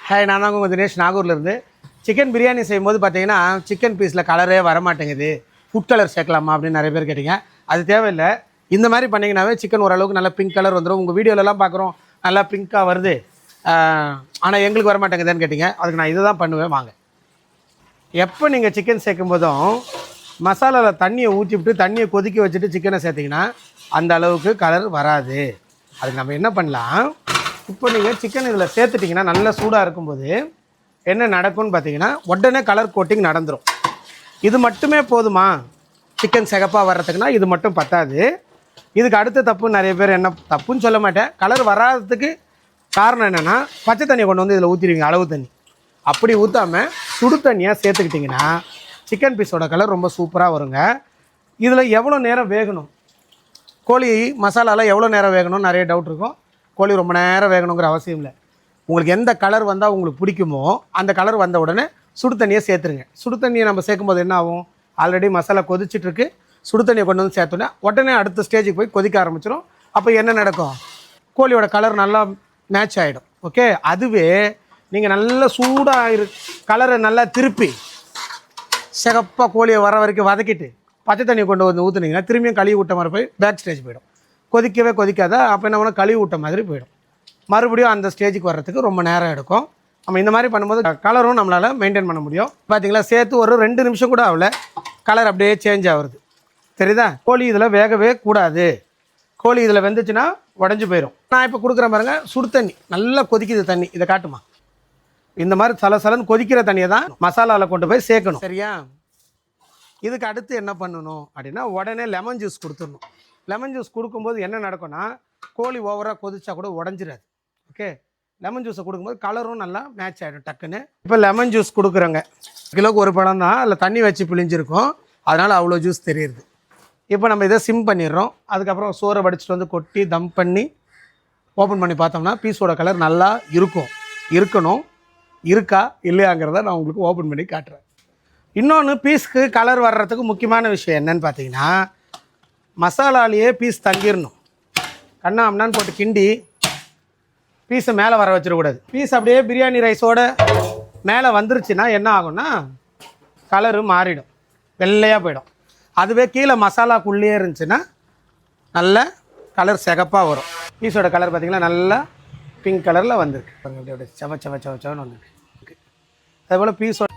Hi, நான் தான் உங்கள் தினேஷ், நாகூர்லேருந்து. சிக்கன் பிரியாணி செய்யும்போது பார்த்தீங்கன்னா சிக்கன் பீஸில் கலரே வரமாட்டேங்குது, ஃபுட் கலர் சேர்க்கலாமா அப்படின்னு நிறைய பேர் கேட்டிங்க. அது தேவையில்லை. இந்த மாதிரி பண்ணிங்கனாவே சிக்கன் ஓரளவுக்கு நல்லா பிங்க் கலர் வந்துடும். உங்கள் வீடியோலலாம் பார்க்குறோம் நல்லா பிங்க்காக வருது, ஆனால் எங்களுக்கு வரமாட்டேங்குதுன்னு கேட்டிங்க. அதுக்கு நான் இதை தான் பண்ணுவேன். வாங்க. எப்போ நீங்கள் சிக்கன் சேர்க்கும் போதும் மசாலாவில் தண்ணியை ஊற்றிவிட்டு தண்ணியை கொதிக்க வச்சுட்டு சிக்கனை சேர்த்திங்கன்னா அந்த அளவுக்கு கலர் வராது. அதுக்கு நம்ம என்ன பண்ணலாம், இப்போ நீங்கள் சிக்கன் இதில் சேர்த்துட்டிங்கன்னா நல்லா சூடாக இருக்கும்போது என்ன நடக்கும்னு பார்த்தீங்கன்னா உடனே கலர் கோட்டிங் நடந்துடும். இது மட்டுமே போதுமா சிக்கன் சிகப்பாக வர்றதுக்குன்னா? இது மட்டும் பத்தாது. இதுக்கு அடுத்த தப்பு நிறைய பேர், என்ன தப்புன்னு சொல்ல மாட்டேன், கலர் வராததுக்கு காரணம் என்னென்னா பச்சை தண்ணியை கொண்டு வந்து இதில் ஊற்றிடுவீங்க, அளவு தண்ணி. அப்படி ஊற்றாமல் சுடு தண்ணியாக சேர்த்துக்கிட்டிங்கன்னா சிக்கன் பீஸோட கலர் ரொம்ப சூப்பராக வருங்க. இதில் எவ்வளோ நேரம் வேகணும், கோழி மசாலாலாம் எவ்வளோ நேரம் வேகணும்னு நிறைய டவுட் இருக்கும். கோழி ரொம்ப நேரம் வேகணுங்கிற அவசியம் இல்லை. உங்களுக்கு எந்த கலர் வந்தால் உங்களுக்கு பிடிக்குமோ அந்த கலர் வந்த உடனே சுடு தண்ணியை சேர்த்துருங்க. சுடு தண்ணியை நம்ம சேர்க்கும்போது என்ன ஆகும், ஆல்ரெடி மசாலா கொதிச்சிட்ருக்கு, சுடு தண்ணியை கொண்டு வந்து சேர்த்தோன்னே உடனே அடுத்த ஸ்டேஜுக்கு போய் கொதிக்க ஆரம்பிச்சிடும். அப்போ என்ன நடக்கும், கோழியோட கலர் நல்லா மேட்ச் ஆகிடும். ஓகே. அதுவே நீங்கள் நல்லா சூடாக கலரை நல்லா திருப்பி சிகப்பாக கோழியை வர வரைக்கும் வதக்கிட்டு பச்சை தண்ணியை கொண்டு வந்து ஊற்றுனீங்கன்னா திரும்பியும் கழுவி விட்ட மாதிரி போய் பேக் ஸ்டேஜ் போயிடும். கொதிக்கவே கொதிக்காத, அப்போ என்ன பண்ணால் கழுவி விட்ட மாதிரி போயிடும். மறுபடியும் அந்த ஸ்டேஜுக்கு வர்றதுக்கு ரொம்ப நேரம் எடுக்கும். நம்ம இந்த மாதிரி பண்ணும்போது கலரும் நம்மளால் மெயின்டைன் பண்ண முடியும். பார்த்தீங்களா, சேர்த்து ஒரு 2 நிமிஷம் கூட ஆகல, கலர் அப்படியே சேஞ்ச் ஆகுது. தெரியுதா? கோழி இதில் வேகவே கூடாது. கோழி இதில் வெந்துச்சுன்னா உடஞ்சி போயிடும். நான் இப்போ கொடுக்குறேன் பாருங்கள், சுடு தண்ணி நல்லா கொதிக்குது தண்ணி. இதை காட்டுமா, இந்த மாதிரி சலசலன்னு கொதிக்கிற தண்ணியை தான் மசாலாவில் கொண்டு போய் சேர்க்கணும். சரியா? இதுக்கு அடுத்து என்ன பண்ணணும் அப்படின்னா உடனே லெமன் ஜூஸ் கொடுத்துடணும். லெமன் ஜூஸ் கொடுக்கும்போது என்ன நடக்கும்னா கோழி ஓவராக கொதிச்சா கூட உடஞ்சிடாது. ஓகே. லெமன் ஜூஸை கொடுக்கும்போது கலரும் நல்லா மேட்ச் ஆகிடும் டக்குன்னு. இப்போ லெமன் ஜூஸ் கொடுக்குறோங்க, கிலோக்கு ஒரு பழம் தான், அதில் தண்ணி வச்சு பிழிஞ்சிருக்கும், அதனால் அவ்வளோ ஜூஸ் தெரியுது. இப்போ நம்ம இதை சிம் பண்ணிடுறோம். அதுக்கப்புறம் சோறை வடிச்சிட்டு வந்து கொட்டி தம் பண்ணி ஓப்பன் பண்ணி பார்த்தோம்னா பீஸோட கலர் நல்லா இருக்கணும். இருக்கா இல்லையாங்கிறத நான் உங்களுக்கு ஓப்பன் பண்ணி காட்டுறேன். இன்னொன்று, பீஸ்க்கு கலர் வர்றதுக்கு முக்கியமான விஷயம் என்னன்னு பார்த்தீங்கன்னா மசாலாலேயே பீஸ் தங்கிடணும். கண்ணாம்னான்னு போட்டு கிண்டி பீஸை மேலே வர வச்சிடக்கூடாது. பீஸ் அப்படியே பிரியாணி ரைஸோட மேலே வந்துருச்சுன்னா என்ன ஆகும்னா கலரு மாறிடும், வெள்ளையாக போயிடும். அதுவே கீழே மசாலாக்குள்ளேயே இருந்துச்சுன்னா நல்ல கலர் சிகப்பாக வரும். பீஸோட கலர் பார்த்திங்கன்னா நல்லா பிங்க் கலரில் வந்திருக்கு. அப்படியே செவ செவ செவ செவன்னு வந்திருக்கு. அதுபோல் பீஸோட